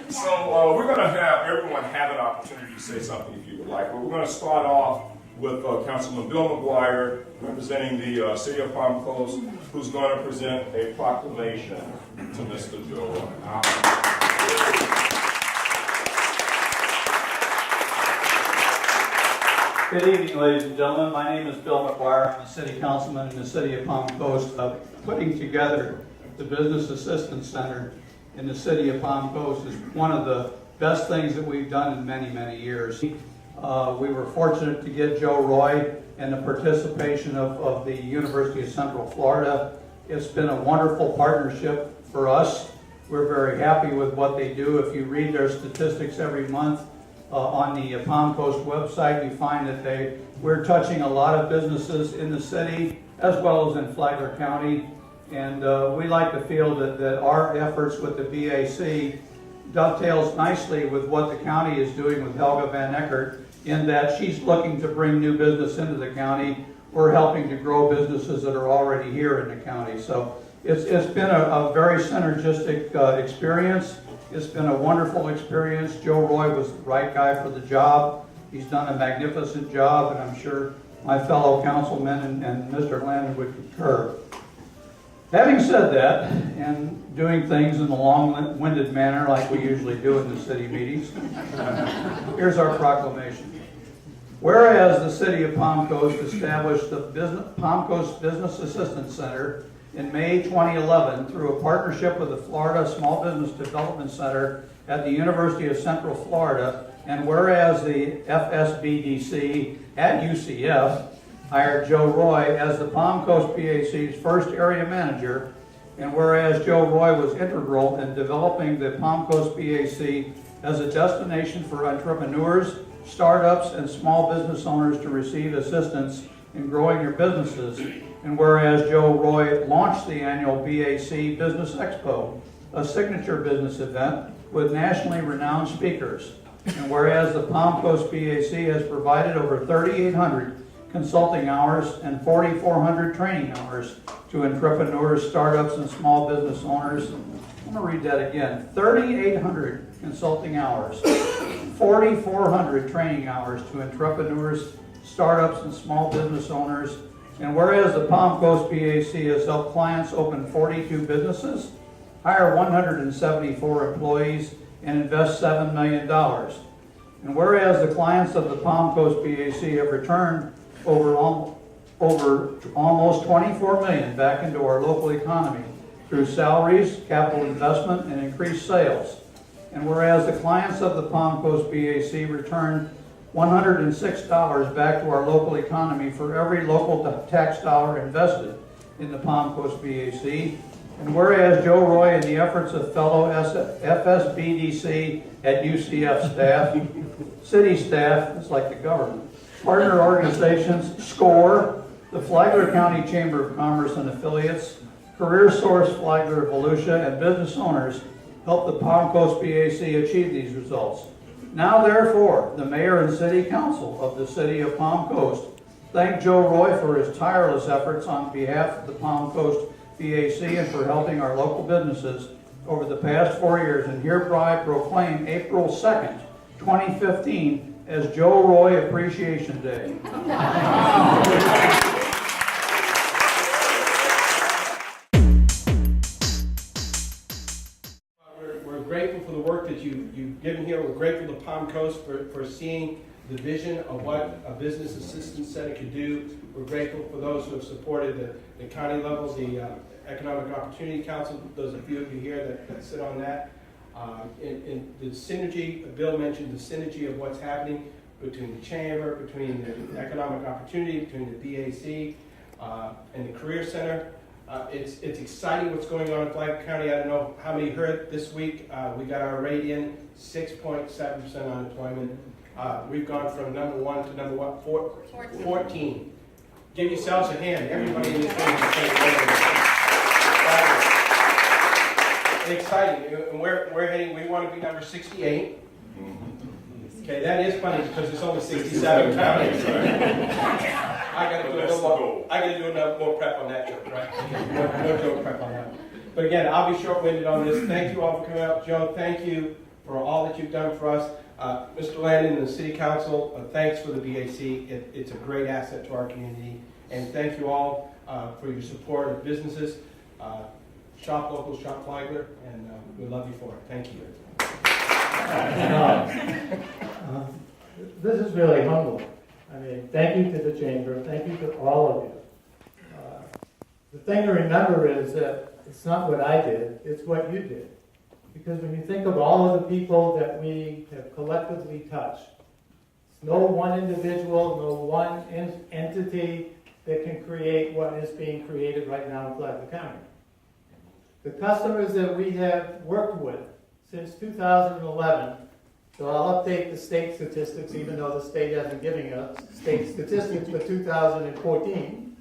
So we're going to have everyone have an opportunity to say something if you would like. But we're going to start off with Councilman Bill McGuire, representing the City of Palm Coast, who's going to present a proclamation to Mr. Joe Roy. Good evening, ladies and gentlemen. My name is Bill McGuire. I'm a city councilman in the City of Palm Coast. Putting together the Business Assistance Center in the City of Palm Coast is one of the best things that we've done in many, many years. We were fortunate to get Joe Roy and the participation of the University of Central Florida. It's been a wonderful partnership for us. We're very happy with what they do. If you read their statistics every month on the Palm Coast website, you find that we're touching a lot of businesses in the city as well as in Flagler County. And we like to feel that our efforts with the BAC dovetails nicely with what the county is doing with Helga Van Eckert, in that she's looking to bring new business into the county. We're helping to grow businesses that are already here in the county. So it's been a very synergistic experience. It's been a wonderful experience. Joe Roy was the right guy for the job. He's done a magnificent job, and I'm sure my fellow councilmen and Mr. Landon would concur. Having said that, and doing things in a long-winded manner like we usually do in the city meetings, here's our proclamation. Whereas the City of Palm Coast established the Palm Coast Business Assistance Center in May 2011 through a partnership with the Florida Small Business Development Center at the University of Central Florida, and whereas the SBDC at UCF hired Joe Roy as the Palm Coast BAC's first area manager, and whereas Joe Roy was integral in developing the Palm Coast BAC as a destination for entrepreneurs, startups, and small business owners to receive assistance in growing their businesses, and whereas Joe Roy launched the annual BAC Business Expo, a signature business event with nationally renowned speakers, and whereas the Palm Coast BAC has provided over 3,800 consulting hours and 4,400 training hours to entrepreneurs, startups, and small business owners. I'm going to read that again. 3,800 consulting hours, 4,400 training hours to entrepreneurs, startups, and small business owners. And whereas the Palm Coast BAC has helped clients open 42 businesses, hire 174 employees, and invest $7 million. And whereas the clients of the Palm Coast BAC have returned over almost $24 million back into our local economy through salaries, capital investment, and increased sales. And whereas the clients of the Palm Coast BAC returned $106 back to our local economy for every local tax dollar invested in the Palm Coast BAC. And whereas Joe Roy and the efforts of fellow FSBDC at UCF staff, city staff, it's like the government, partner organizations, SCORE, the Flagler County Chamber of Commerce and affiliates, Career Source Flagler Volusia, and business owners help the Palm Coast BAC achieve these results. Now, therefore, the Mayor and City Council of the City of Palm Coast thank Joe Roy for his tireless efforts on behalf of the Palm Coast BAC and for helping our local businesses over the past 4 years, and hereby proclaim April 2nd, 2015 as Joe Roy Appreciation Day. We're grateful for the work that you've given here. We're grateful to Palm Coast for seeing the vision of what a business assistance center could do. We're grateful for those who have supported the county level, the Economic Opportunity Council, those of you here that sit on that. In the synergy, Bill mentioned the synergy of what's happening between the Chamber, between the Economic Opportunity, between the BAC, and the Career Center. It's exciting what's going on in Flagler County. I don't know how many heard this week. We got our rate in, 6.7% unemployment. We've gone from number 1 to number what? 14. Give yourselves a hand. Everybody in this room is exciting. And we're heading, we want to be number 68. Okay, that is funny because it's only 67 counties. I got to do a little more. I got to do enough more prep on that joke, right? No joke prep on that. But again, I'll be short-winded on this. Thank you all for coming out. Joe, thank you for all that you've done for us. Mr. Landon and the City Council, thanks for the BAC. It's a great asset to our community. And thank you all for your support of businesses. Shop local, shop Flagler, and we love you for it. Thank you. This is really humbling. I mean, thank you to the Chamber, thank you to all of you. The thing to remember is that it's not what I did, it's what you did. Because when you think of all of the people that we have collectively touched, it's no one individual, no one entity that can create what is being created right now in Flagler County. The customers that we have worked with since 2011, so I'll update the state statistics even though the state hasn't given us state statistics for 2014.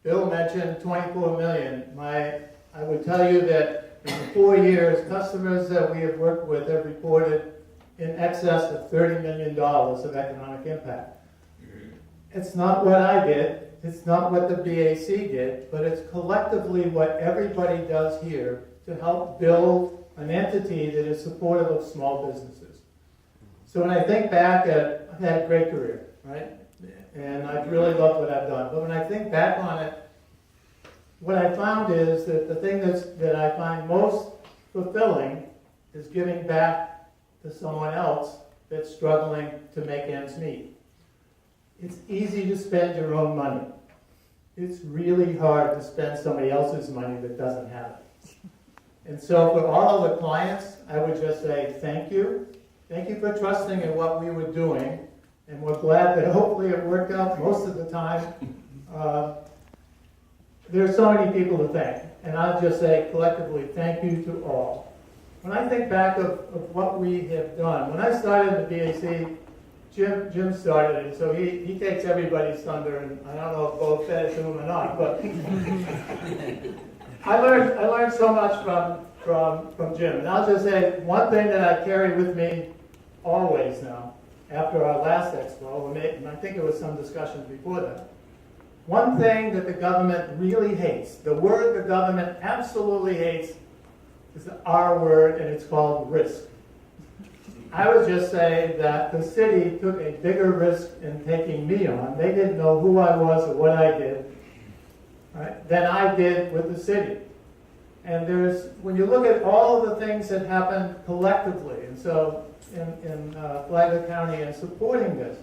Bill mentioned 24 million. I would tell you that in the 4 years, customers that we have worked with have reported in excess of $30 million of economic impact. It's not what I did, it's not what the BAC did, but it's collectively what everybody does here to help build an entity that is supportive of small businesses. So when I think back I've had a great career, right? And I've really loved what I've done. But when I think back on it, what I found is that the thing that I find most fulfilling is giving back to someone else that's struggling to make ends meet. It's easy to spend your own money. It's really hard to spend somebody else's money that doesn't have it. And so for all of the clients, I would just say thank you. Thank you for trusting in what we were doing. And we're glad that hopefully it worked out most of the time. There are so many people to thank. And I'll just say collectively, thank you to all. When I think back of what we have done, when I started the BAC, Jim started it, so he takes everybody's thunder, and I don't know if Bo fed it to him or not, but I learned so much from Jim. And I'll just say one thing that I carry with me always now, after our last expo, and I think there was some discussion before that. One thing that the government really hates, the word the government absolutely hates, is the R word, and it's called risk. I would just say that the city took a bigger risk in taking me on. They didn't know who I was or what I did, right, than I did with the city. And when you look at all of the things that happened collectively, and so in Flagler County and supporting this,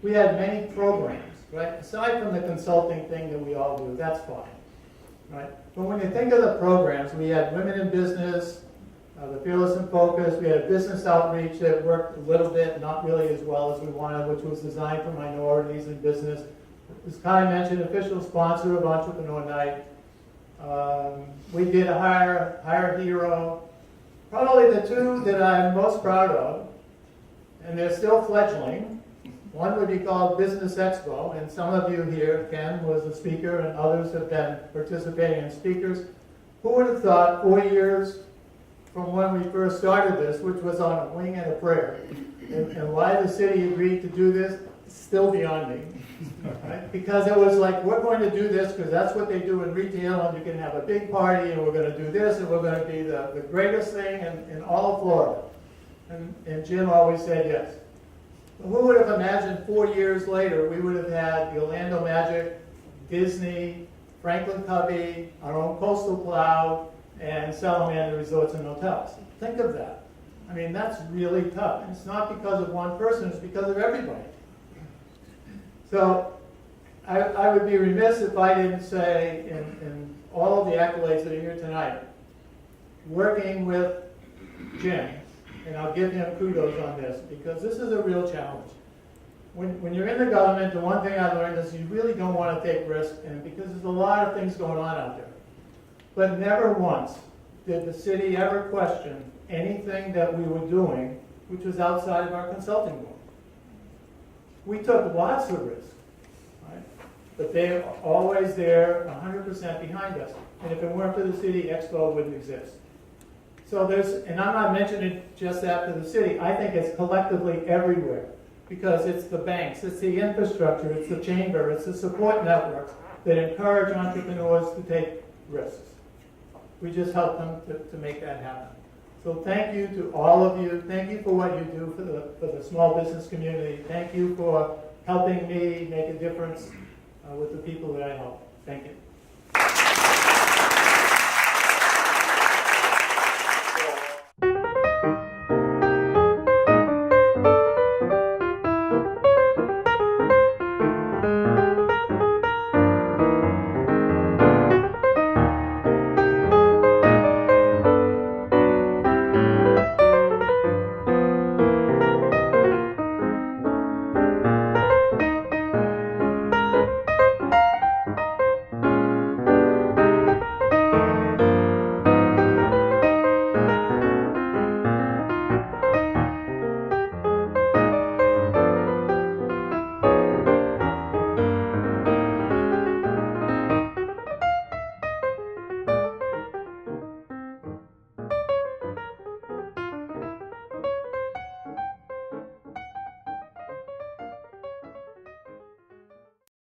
we had many programs, right? Aside from the consulting thing that we all do, that's fine, right? But when you think of the programs, we had Women in Business, the Fearless in Focus, we had a business outreach that worked a little bit, not really as well as we wanted, which was designed for minorities in business. As Kai mentioned, official sponsor of Entrepreneur Night. We did a Hire Hero. Probably the two that I'm most proud of, and they're still fledgling. One would be called Business Expo, and some of you here, Ken was a speaker, and others have been participating in speakers. Who would have thought 4 years from when we first started this, which was on a wing and a prayer, and why the city agreed to do this, is still beyond me. Right? Because it was like, we're going to do this because that's what they do in retail, and you can have a big party, and we're going to do this, and we're going to be the greatest thing in all of Florida. And Jim always said yes. But who would have imagined 4 years later we would have had the Orlando Magic, Disney, Franklin Covey, our own Coastal Cloud, and Salamander Resorts and Hotels. Think of that. I mean, that's really tough. And it's not because of one person, it's because of everybody. So I would be remiss if I didn't say, in all of the accolades that are here tonight, working with Jim, and I'll give him kudos on this, because this is a real challenge. When you're in the government, the one thing I learned is you really don't want to take risks, and because there's a lot of things going on out there. But never once did the city ever question anything that we were doing which was outside of our consulting board. We took lots of risks, right? But they are always there 100% behind us. And if it weren't for the city, Expo wouldn't exist. So and I'm not mentioning just after the city, I think it's collectively everywhere. Because it's the banks, it's the infrastructure, it's the chamber, it's the support networks that encourage entrepreneurs to take risks. We just help them to make that happen. So thank you to all of you. Thank you for what you do for the small business community. Thank you for helping me make a difference with the people that I help. Thank you.